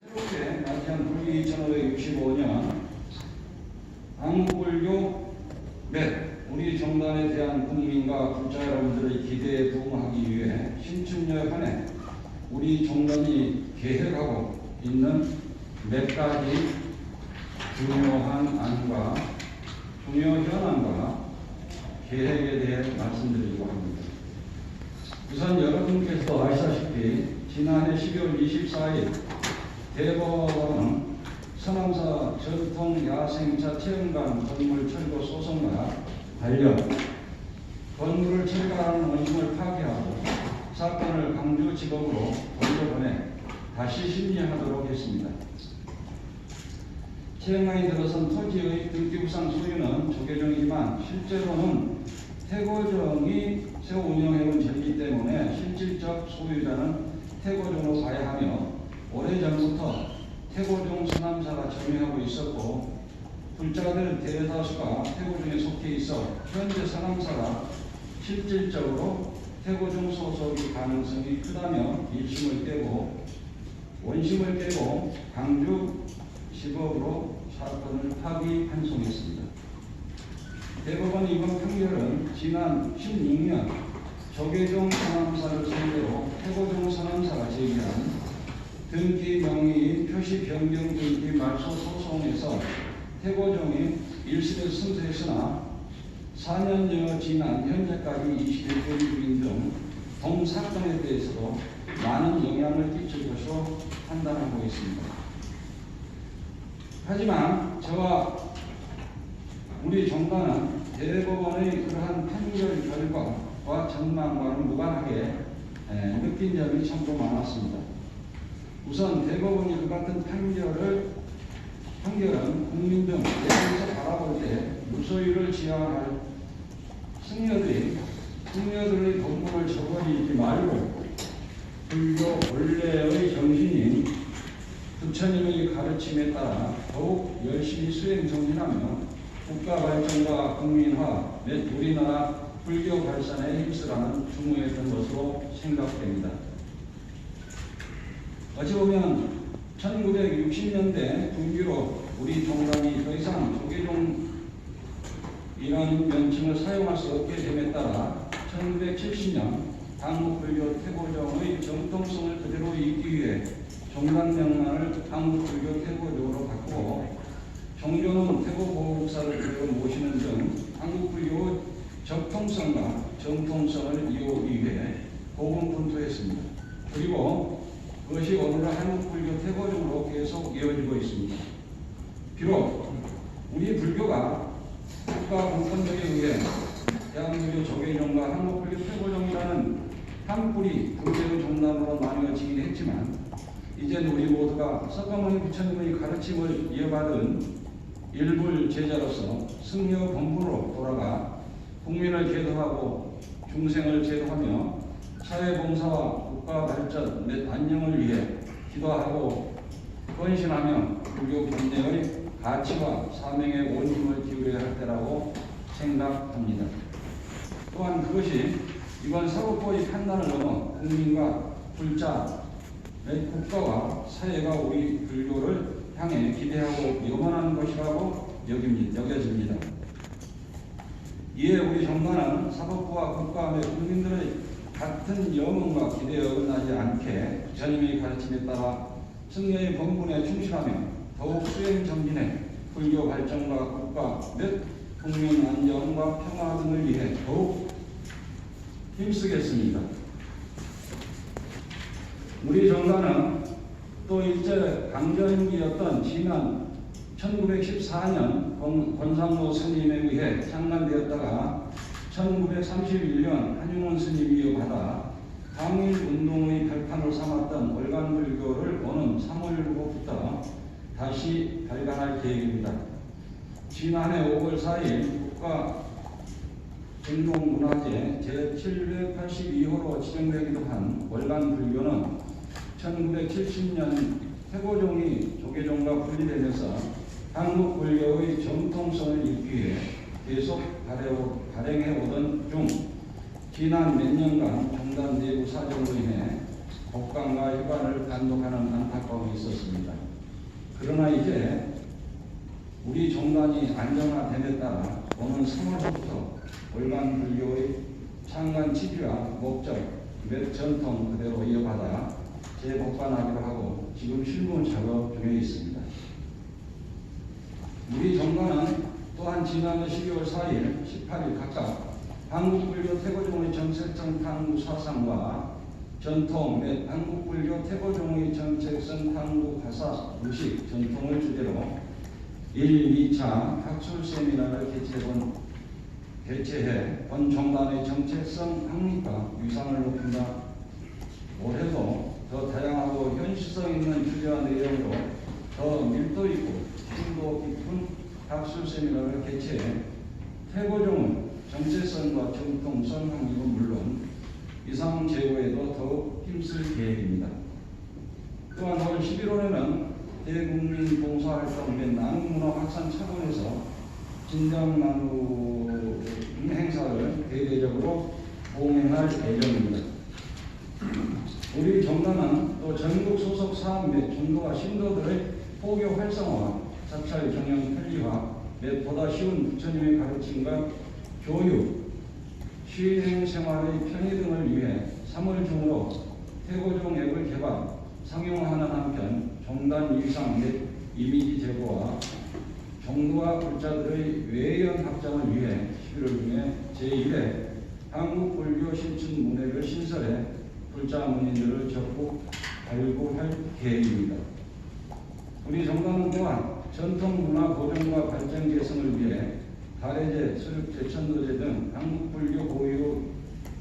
새롭게 맞이한 불교 2565년 한국불교 및 우리 정단에 대한 국민과 불자 여러분들의 기대에 부응하기 위해 신춘년에 한해 우리 정단이 계획하고 있는 몇 가지 중요한 안과 중요 현안과 계획에 대해 말씀드리고 합니다. 우선 여러분께서 아시다시피 지난해 12월 24일 대법원은 서남사 전통 야생차 체험관 건물 철거 소송과 관련 건물을 철거하는 원심을 파기하고 사건을 광주지법으로 돌려보내 다시 심리하도록 했습니다. 체험관이 들어선 토지의 등기부상 소유는 조계종이지만 실제로는 태고종이 세워 운영해온 전기 때문에 실질적 소유자는 태고종으로 봐야 하며 오래전부터 태고종 서남사가 점유하고 있었고 불자들 대다수가 태고종에 속해 있어 현재 서남사가 실질적으로 태고종 소속이 가능성이 크다며 1심을 깨고 원심을 깨고 광주 지법으로 사건을 파기 환송했습니다. 대법원 이번 판결은 지난 16년 조계종 서남사를 상대로 태고종 서남사가 제기한 등기 명의 표시 변경 등기 말소 소송에서 태고종이 1심에서 승소했으나 4년여 지난 현재까지 21개 중인 등 동사건에 대해서도 많은 영향을 끼칠 것으로 판단하고 있습니다. 하지만 저와 우리 정단은 대법원의 그러한 판결 결과와 전망과는 무관하게 느낀 점이 참으로 많았습니다. 우선 대법원이 그 같은 판결은 국민 등 대중에서 바라볼 때 무소유를 지향할 승려들의 본분을 저버리지 말고 불교 본래의 정신인 부처님의 가르침에 따라 더욱 열심히 수행 정진하며 국가 발전과 국민화 및 우리나라 불교 발전에 힘쓰라는 주무했던 것으로 생각됩니다. 어찌 보면 1960년대 분기로 우리 정당이 더 이상 조계종 이런 명칭을 사용할 수 없게 됨에 따라 1970년 한국불교 태고종의 정통성을 그대로 잇기 위해 종단 명만을 한국불교 태고종으로 바꾸고 종교는 태고보국사를 그대로 모시는 등 한국불교의 적통성과 정통성을 이루기 위해 고군분투했습니다. 그리고 그것이 오늘날 한국불교 태고종으로 계속 이어지고 있습니다. 비록 우리 불교가 국가 공권력에 의해 대한불교 조계종과 한국불교 태고종이라는 한 뿌리 불교의 종단으로 나뉘어지긴 했지만 이젠 우리 모두가 석가모니 부처님의 가르침을 이어받은 일불 제자로서 승려 본부로 돌아가 국민을 계도하고 중생을 제도하며 사회봉사와 국가 발전 및 안녕을 위해 기도하고 헌신하며 불교 본래의 가치와 사명에 온 힘을 기울여야 할 때라고 생각합니다. 또한 그것이 이번 사법부의 판단을 넘어 국민과 불자 및 국가와 사회가 우리 불교를 향해 기대하고 염원하는 것이라고 여겨집니다. 이에 우리 정단은 사법부와 국가 및 국민들의 같은 염원과 기대에 어긋나지 않게 부처님의 가르침에 따라 승려의 본분에 충실하며 더욱 수행 정진해 불교 발전과 국가 및 국민 안정과 평화 등을 위해 더욱 힘쓰겠습니다. 우리 정단은 또 일제 강점기였던 지난 1914년 권상로 스님에 의해 창간되었다가 1931년 한용운 스님이 이어받아 항일운동의 발판으로 삼았던 월간불교를 오는 3월부터 다시 발간할 계획입니다. 지난해 5월 4일 국가전통문화재 제782호로 지정되기도 한 월간불교는 1970년 태고종이 조계종과 분리되면서 한국불교의 정통성을 잇기 위해 계속 발행해오던 중 지난 몇 년간 정단 내부 사정으로 인해 법관과 일관을 단독하는 안타까움이 있었습니다. 그러나 이제 우리 정관이 안정화됨에 따라 오는 3월부터 월간 불교의 창간 취지와 목적, 몇 전통 그대로 이어받아 재법관하기로 하고 지금 실무 작업 중에 있습니다. 우리 정관은 또한 지난해 12월 4일, 18일 각각 한국불교 태고종의 정책성 탐구 사상과 전통 및 한국불교 태고종의 정책성 탐구 가사 의식 전통을 주제로 1, 2차 학술 세미나를 개최해 본 정단의 정체성 확립과 위상을 높인다. 올해도 더 다양하고 현실성 있는 주제와 내용으로 더 밀도 있고 심도 깊은 학술 세미나를 개최해 태고종의 정체성과 정통성 확립은 물론 위상 제고에도 더욱 힘쓸 계획입니다. 또한 올 11월에는 대국민 봉사활동 및 나눔문화 확산 차원에서 진정나눔 행사를 대대적으로 봉행할 예정입니다. 우리 정단은 또 전국 소속 사업 및 중도와 신도들의 포교 활성화, 사찰 경영 편리화 및 보다 쉬운 부처님의 가르침과 교육, 시행 생활의 편의 등을 위해 3월 중으로 태고종 앱을 개발, 상용하는 한편 정단 위상 및 이미지 제고와 정도와 불자들의 외연 확장을 위해 11월 중에 제1회 한국불교 신춘문회를 신설해 불자 문인들을 적극 발굴할 계획입니다. 우리 정당은 또한 전통문화 보존과 발전 개선을 위해 다래제, 수륙제, 천도제 등 한국불교 고유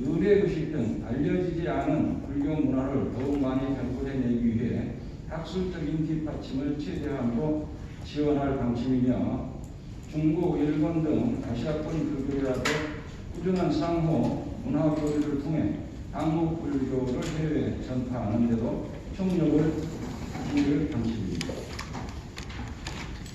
의례의식 등 알려지지 않은 불교 문화를 더욱 많이 발굴해내기 위해 학술적인 뒷받침을 최대한으로 지원할 방침이며 중국, 일본 등 아시아권 불교라도 꾸준한 상호 문화 교류를 통해 한국 불교를 해외에 전파하는 데도 총력을 기울일 방침입니다.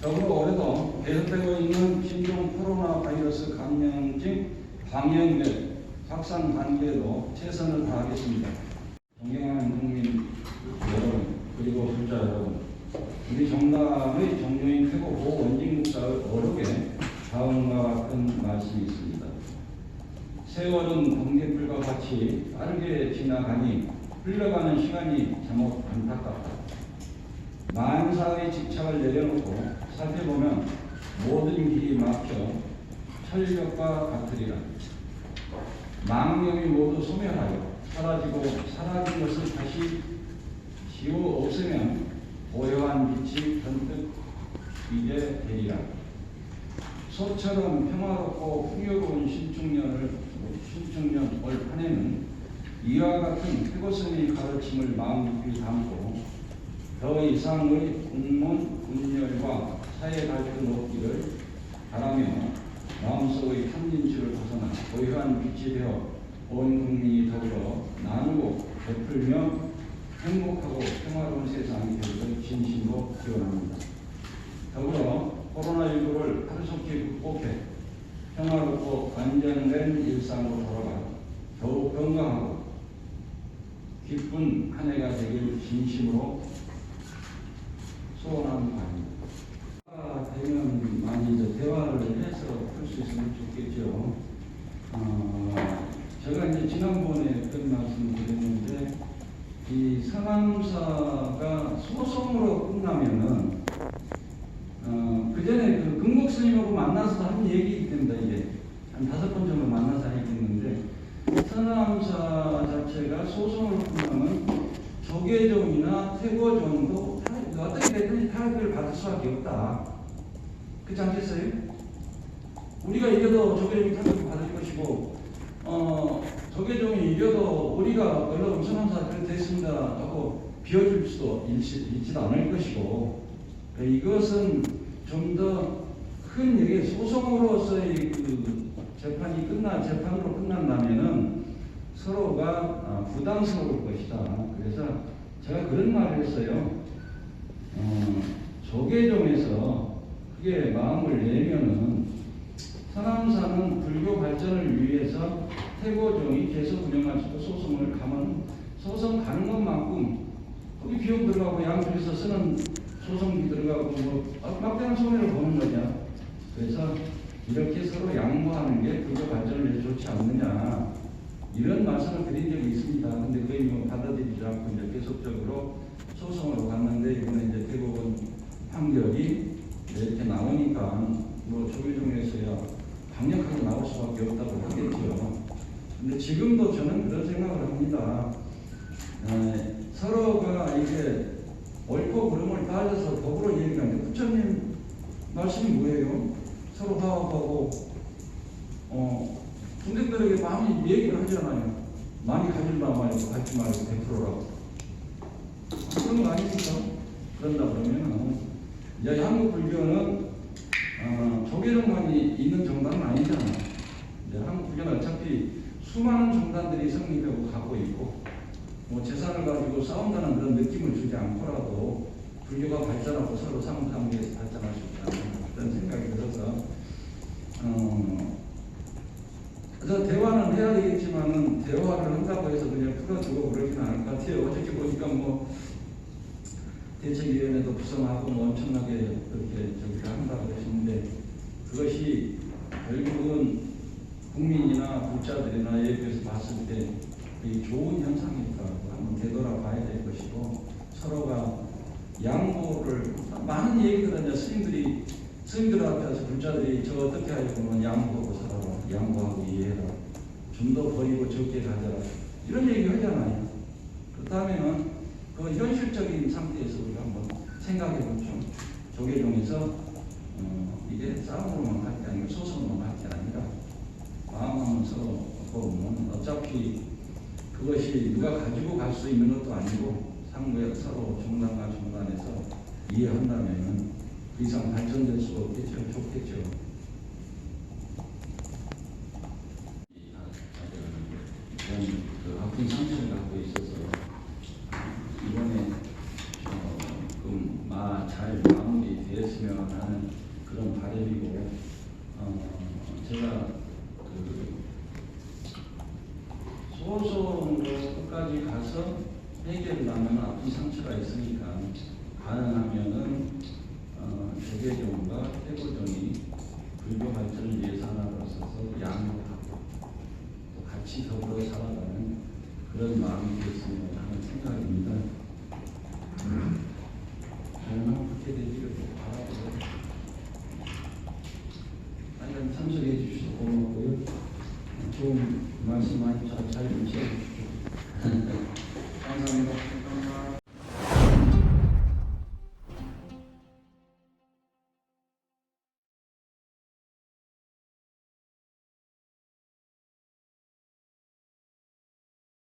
더불어 올해도 계속되고 있는 신종 코로나 바이러스 감염증 방역 및 확산 관계에도 최선을 다하겠습니다. 존경하는 국민 여러분, 그리고 불자 여러분, 우리 정당의 종교인 태고 보원진국사의 어록에 다음과 같은 말씀이 있습니다. 세월은 번개불과 같이 빠르게 지나가니 흘러가는 시간이 참혹 안타깝다. 만사의 집착을 내려놓고 살펴보면 모든 길이 막혀 철벽과 같으리라. 망념이 모두 소멸하여 사라지고 사라진 것을 다시 지워 없으면 고요한 빛이 번뜩 이게 되리라. 소처럼 평화롭고 풍요로운 신축년 올 한해는 이와 같은 태고성의 가르침을 마음 깊이 담고 더 이상의 공문, 분열과 사회 발전 없기를 바라며 마음속의 탐진치를 벗어나 고요한 빛이 되어 온 국민이 더불어 나누고 베풀며 행복하고 평화로운 세상이 되기를 진심으로 기원합니다. 더불어 코로나19를 하루속히 극복해 평화롭고 안정된 일상으로 돌아가 더욱 건강하고 기쁜 한 해가 되길 진심으로 소원하는 바입니다. 되면 많이 이제 대화를 해서 할 수 있으면 좋겠죠. 제가 이제 지난번에 그런 말씀을 드렸는데, 이 상암사가 소송으로 끝나면은, 그 전에 그 금국 스님하고 만나서 한 얘기이기 때문에 이게 한 5번 정도 만나서 했겠는데, 상암사 자체가 소송으로 끝나면 조계종이나 태고종도 어떻게 됐든지 타격을 받을 수밖에 없다. 그렇지 않겠어요? 우리가 이겨도 조계종이 타격을 받을 것이고, 조계종이 이겨도 우리가 얼른 상암사 그렇게 됐습니다 하고 비워줄 수도 있지도 않을 것이고, 이것은 좀 더 큰 얘기, 소송으로서의 그 재판으로 끝난다면은 서로가 부담스러울 것이다. 그래서 제가 그런 말을 했어요. 조계종에서 그게 마음을 내면은 상암사는 불교 발전을 위해서 태고종이 계속 운영할 수 있고 소송을 가면 소송 가는 것만큼 거기 비용 들어가고 양쪽에서 쓰는 소송비 들어가고 뭐 막대한 손해를 보는 거냐. 그래서 이렇게 서로 양보하는 게 불교 발전을 위해 좋지 않느냐 이런 말씀을 드린 적이 있습니다. 근데 거의 뭐 받아들이지 않고 이제 계속적으로 소송으로 갔는데 이번에 이제 대법원 판결이 이렇게 나오니까 뭐 조계종에서야 강력하게 나올 수밖에 없다고 하겠죠. 근데 지금도 저는 그런 생각을 합니다. 서로가 이게 옳고 그름을 따져서 더불어 얘기하는데 부처님 말씀이 뭐예요? 서로 화합하고 중생들에게 많이 얘기를 하잖아요. 많이 가질만 말고 갖지 말고 100%라고 그런 거 아닙니까? 그런다 그러면 이제 한국 불교는 조계종만이 있는 정당은 아니잖아요. 이제 한국 불교는 어차피 수많은 정당들이 성립하고 가고 있고 뭐 재산을 가지고 싸운다는 그런 느낌을 주지 않고라도 불교가 발전하고 서로 상호관계에서 발전할 수 있다는 그런 생각이 들어서 그래서 대화는 해야 되겠지만은 대화를 한다고 해서 그냥 풀어주고 그러지는 않을 것 같아요. 어저께 보니까 뭐 대책위원회도 구성하고 뭐 엄청나게 그렇게 저기를 한다고 그러시는데 그것이 결국은 국민이나 불자들이나 예배에서 봤을 때 좋은 현상일까 한번 되돌아봐야 될 것이고 서로가 양보를 많은 얘기들은 이제 스님들 앞에서 불자들이 저 어떻게 하려고 양보하고 살아라 양보하고 이해해라 좀 더 버리고 적게 가져라 이런 얘기 하잖아요. 그렇다면 그 현실적인 상태에서 우리가 한번 생각해보죠. 조계종에서 이게 싸움으로만 할 게 아니고 소송으로만 할 게 아니라 마음만 서로 보면 어차피 그것이 누가 가지고 갈 수 있는 것도 아니고 상부에 서로 종단과 종단에서 이해한다면 그 이상 발전될 수가 없겠죠. 좋겠죠. 그 아픈 상처를 갖고 있어서 이번에 잘 마무리 되었으면 하는 그런 바람이고 제가 소송으로 끝까지 가서 해결을 하면 아픈 상처가 있으니까 가능하면은 조계종과 해고종이 불교 발전을 위해서 하나로 서서 양보하고 또 같이 더불어 살아가는 그런 마음이 됐으면 하는 생각입니다. 저는 그렇게 되기를 바라고요. 하여간 참석해 주셔서 고맙고요. 좋은 말씀 많이 잘 주셔서